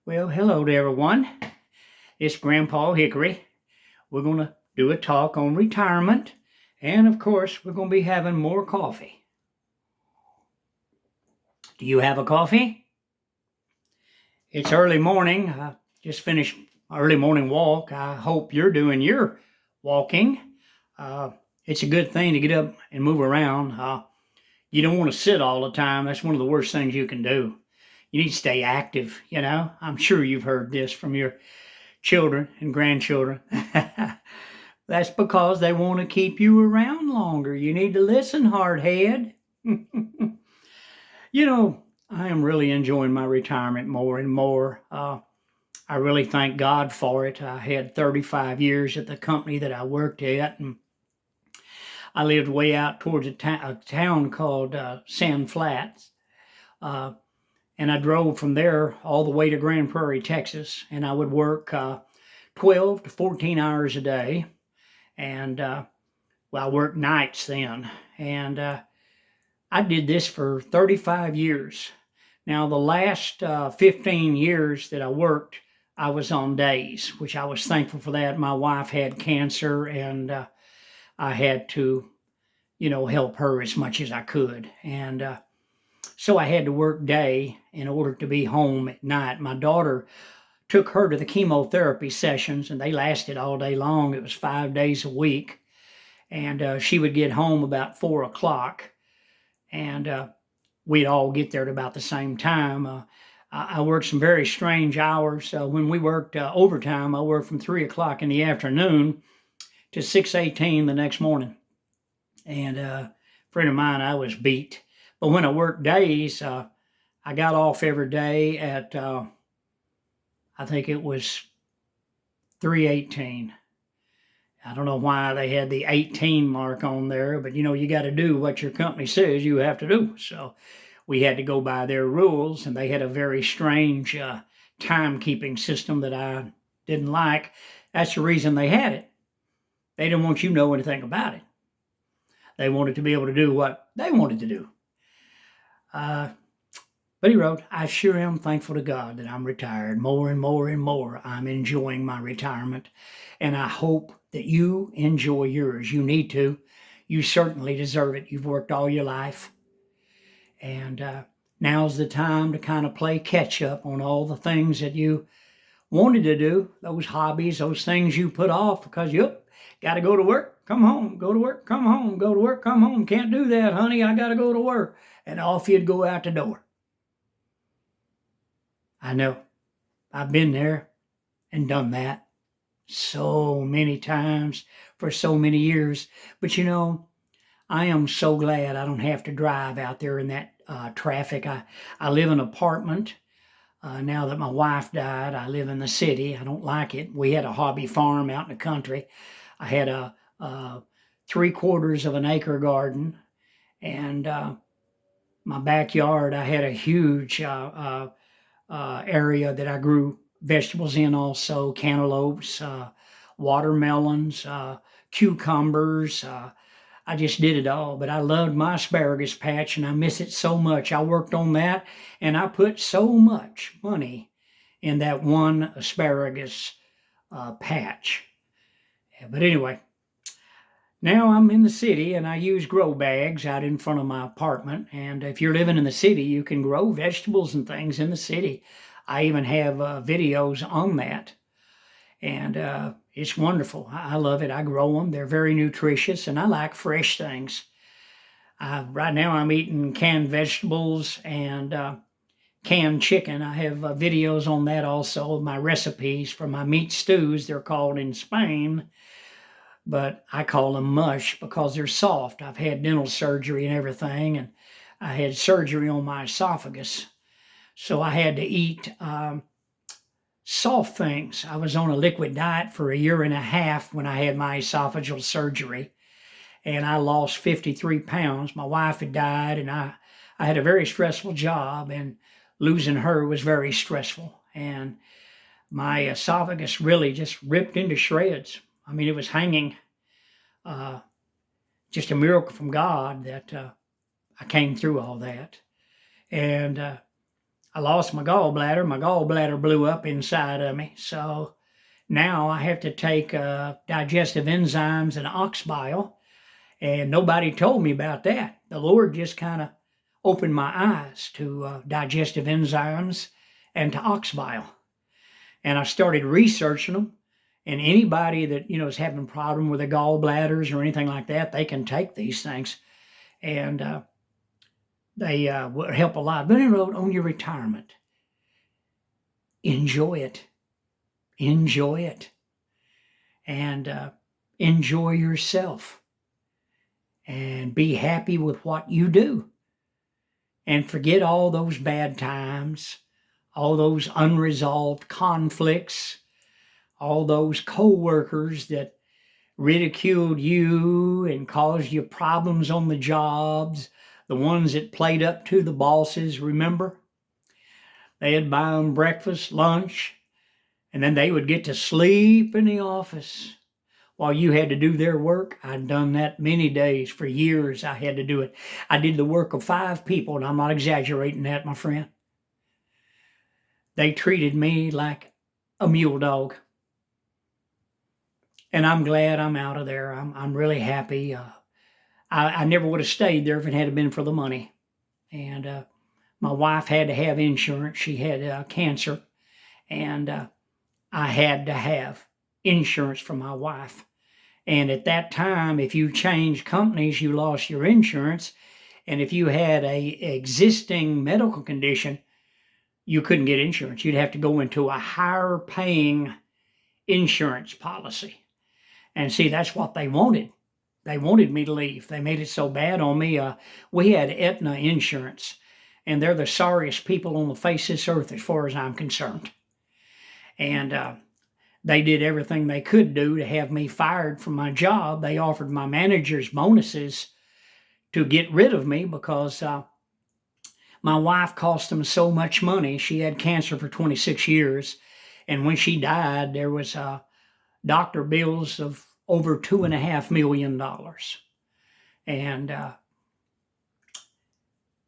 Well, hello to everyone. It's Grandpa Hickory. We're going to do a talk on retirement. And of course, we're going to be having more coffee. Do you have a coffee? It's early morning. I just finished my early morning walk. I hope you're doing your walking. Uh, it's a good thing to get up and move around. You don't want to sit all the time. That's one of the worst things you can do. You need to stay active, you know. I'm sure you've heard this from your children and grandchildren. That's because they want to keep you around longer. You need to listen, hardhead. You know, I am really enjoying my retirement more and more. I really thank God for it. I had 35 years at the company that I worked at, and I lived way out towards a town called Sand Flats. Uh, and I drove from there all the way to Grand Prairie, Texas, and I would work 12 to 14 hours a day. And well, I worked nights then. And I did this for 35 years. Now, the last 15 years that I worked, I was on days, which I was thankful for that. My wife had cancer, and I had to, help her as much as I could. And so I had to work day in order to be home at night. My daughter took her to the chemotherapy sessions, and they lasted all day long. It was 5 days a week. And she would get home about 4 o'clock, and we'd all get there at about the same time. I worked some very strange hours. When we worked overtime, I worked from 3 o'clock in the afternoon to 6:18 the next morning. And a friend of mine, I was beat. But when I worked days, I got off every day at I think it was 3:18. I don't know why they had the 18 mark on there, but you got to do what your company says you have to do. So we had to go by their rules, and they had a very strange timekeeping system that I didn't like. That's the reason they had it. They didn't want you to know anything about it. They wanted to be able to do what they wanted to do. Uh, but he wrote, I sure am thankful to God that I'm retired. More and more and more, I'm enjoying my retirement. And I hope that you enjoy yours. You need to. You certainly deserve it. You've worked all your life. And now's the time to kind of play catch up on all the things that you wanted to do, those hobbies, those things you put off because you got to go to work, come home, go to work, come home, go to work, come home. Can't do that, honey. I got to go to work. And off you'd go out the door. I know. I've been there and done that so many times for so many years. But I am so glad I don't have to drive out there in that traffic. I live in an apartment. Now that my wife died, I live in the city. I don't like it. We had a hobby farm out in the country. I had a 3/4 of an acre garden, and my backyard, I had a huge area that I grew vegetables in also, cantaloupes, watermelons, cucumbers. I just did it all, but I loved my asparagus patch and I miss it so much. I worked on that and I put so much money in that one asparagus patch. Yeah, but anyway, now I'm in the city and I use grow bags out in front of my apartment. And if you're living in the city, you can grow vegetables and things in the city. I even have videos on that. And it's wonderful. I love it. I grow them. They're very nutritious, and I like fresh things. Right now, I'm eating canned vegetables and canned chicken. I have videos on that also, my recipes for my meat stews. They're called in Spain, but I call them mush because they're soft. I've had dental surgery and everything, and I had surgery on my esophagus. So I had to eat soft things. I was on a liquid diet for a year and a half when I had my esophageal surgery, and I lost 53 pounds. My wife had died, and I had a very stressful job, and losing her was very stressful. And my esophagus really just ripped into shreds. I mean, it was hanging. Uh, just a miracle from God that I came through all that. And I lost my gallbladder. My gallbladder blew up inside of me. So now I have to take digestive enzymes and ox bile. And nobody told me about that. The Lord just kind of opened my eyes to digestive enzymes and to ox bile. And I started researching them. And anybody that is having a problem with their gallbladders or anything like that, they can take these things, and they will help a lot. But anyway, on your retirement, enjoy it, enjoy it, and enjoy yourself, and be happy with what you do, and forget all those bad times, all those unresolved conflicts, all those co-workers that ridiculed you and caused you problems on the jobs, the ones that played up to the bosses, remember? They'd buy them breakfast, lunch, and then they would get to sleep in the office while you had to do their work. I'd done that many days. For years, I had to do it. I did the work of 5 people, and I'm not exaggerating that, my friend. They treated me like a mule dog. And I'm glad I'm out of there. I'm really happy. I never would have stayed there if it had been for the money. And my wife had to have insurance. She had cancer, and I had to have insurance for my wife. And at that time, if you changed companies, you lost your insurance. And if you had a existing medical condition, you couldn't get insurance. You'd have to go into a higher paying insurance policy. And see, that's what they wanted. They wanted me to leave. They made it so bad on me. We had Aetna insurance, and they're the sorriest people on the face of this earth as far as I'm concerned. And they did everything they could do to have me fired from my job. They offered my managers bonuses to get rid of me because my wife cost them so much money. She had cancer for 26 years, and when she died, there was doctor bills of over $2.5 million. And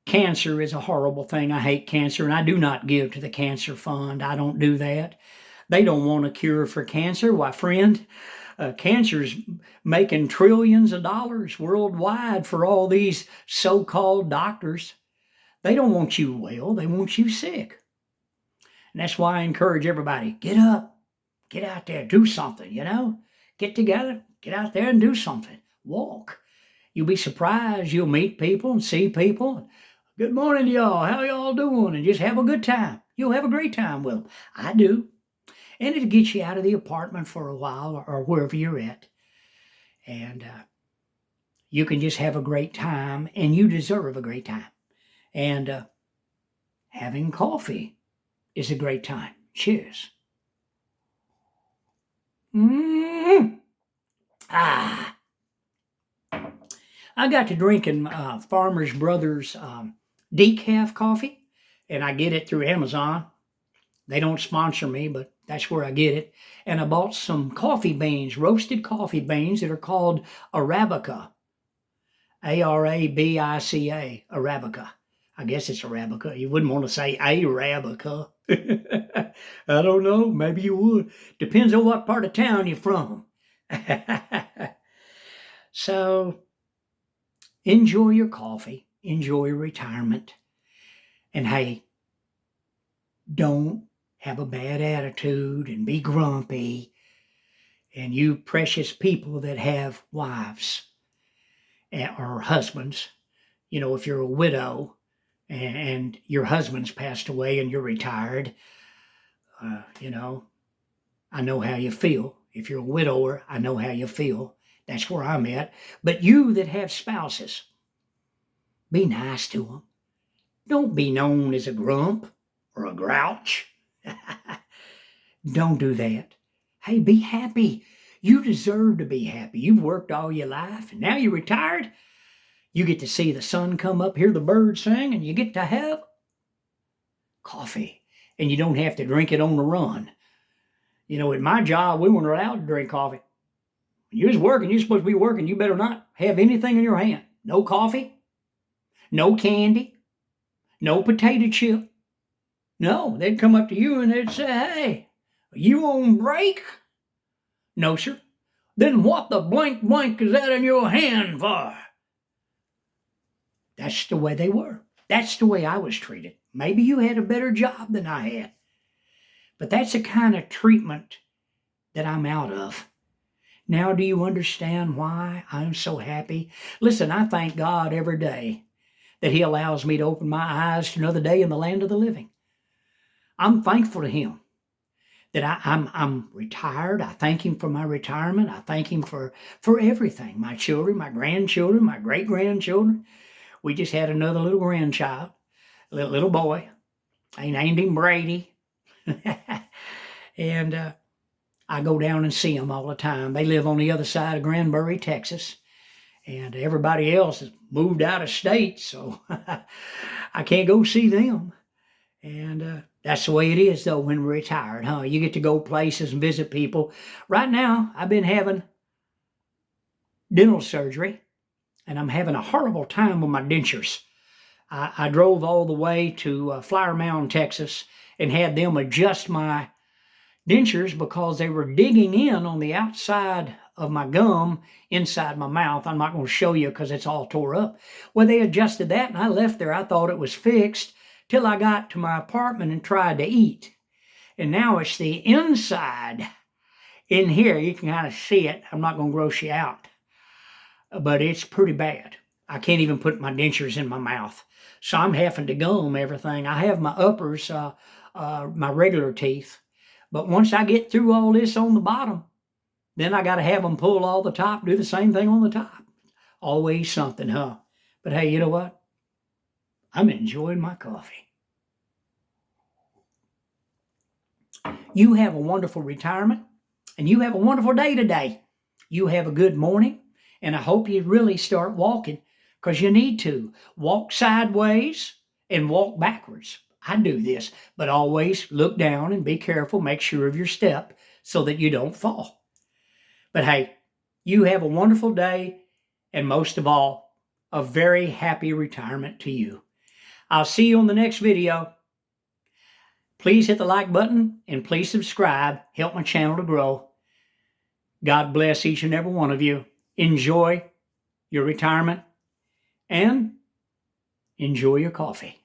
cancer is a horrible thing. I hate cancer, and I do not give to the cancer fund. I don't do that. They don't want a cure for cancer. Why, friend, cancer's making trillions of dollars worldwide for all these so-called doctors. They don't want you well. They want you sick. And that's why I encourage everybody, get up, get out there, do something, Get together, get out there and do something. Walk. You'll be surprised. You'll meet people and see people. Good morning, y'all. How y'all doing? And just have a good time. You'll have a great time. Well, I do. And it'll get you out of the apartment for a while or wherever you're at. And you can just have a great time, and you deserve a great time. And having coffee is a great time. Cheers. I got to drinking Farmer's Brothers decaf coffee, and I get it through Amazon. They don't sponsor me, but that's where I get it. And I bought some coffee beans, roasted coffee beans that are called Arabica. Arabica, Arabica. I guess it's Arabica. You wouldn't want to say Arabica. I don't know. Maybe you would. Depends on what part of town you're from. So, enjoy your coffee. Enjoy your retirement. And hey, don't have a bad attitude and be grumpy. And you precious people that have wives or husbands, if you're a widow and your husband's passed away and you're retired, I know how you feel. If you're a widower, I know how you feel. That's where I'm at. But you that have spouses, be nice to them. Don't be known as a grump or a grouch. Don't do that. Hey, be happy. You deserve to be happy. You've worked all your life, and now you're retired. You get to see the sun come up, hear the birds sing, and you get to have coffee. And you don't have to drink it on the run. In my job, we weren't allowed to drink coffee. When you was working, you're supposed to be working. You better not have anything in your hand. No coffee, no candy, no potato chip. No, they'd come up to you and they'd say, "Hey, are you on break?" "No, sir." "Then what the blank blank is that in your hand for?" That's the way they were. That's the way I was treated. Maybe you had a better job than I had, but that's the kind of treatment that I'm out of. Now, do you understand why I'm so happy? Listen, I thank God every day that He allows me to open my eyes to another day in the land of the living. I'm thankful to Him that I'm retired. I thank Him for my retirement. I thank Him for everything. My children, my grandchildren, my great grandchildren. We just had another little grandchild, little boy. I named him Brady. And I go down and see them all the time. They live on the other side of Granbury, Texas, and everybody else has moved out of state, so I can't go see them. And that's the way it is, though, when we're retired, huh? You get to go places and visit people. Right now, I've been having dental surgery, and I'm having a horrible time with my dentures. I drove all the way to Flower Mound, Texas, and had them adjust my dentures because they were digging in on the outside of my gum inside my mouth. I'm not going to show you because it's all tore up. Well, they adjusted that and I left there. I thought it was fixed till I got to my apartment and tried to eat. And now it's the inside in here. You can kind of see it. I'm not going to gross you out, but it's pretty bad. I can't even put my dentures in my mouth. So I'm having to gum everything. I have my uppers, my regular teeth. But once I get through all this on the bottom, then I got to have them pull all the top, do the same thing on the top. Always something, huh? But hey, you know what? I'm enjoying my coffee. You have a wonderful retirement, and you have a wonderful day today. You have a good morning, and I hope you really start walking because you need to. Walk sideways and walk backwards. I do this, but always look down and be careful. Make sure of your step so that you don't fall. But hey, you have a wonderful day, and most of all, a very happy retirement to you. I'll see you on the next video. Please hit the like button and please subscribe. Help my channel to grow. God bless each and every one of you. Enjoy your retirement and enjoy your coffee.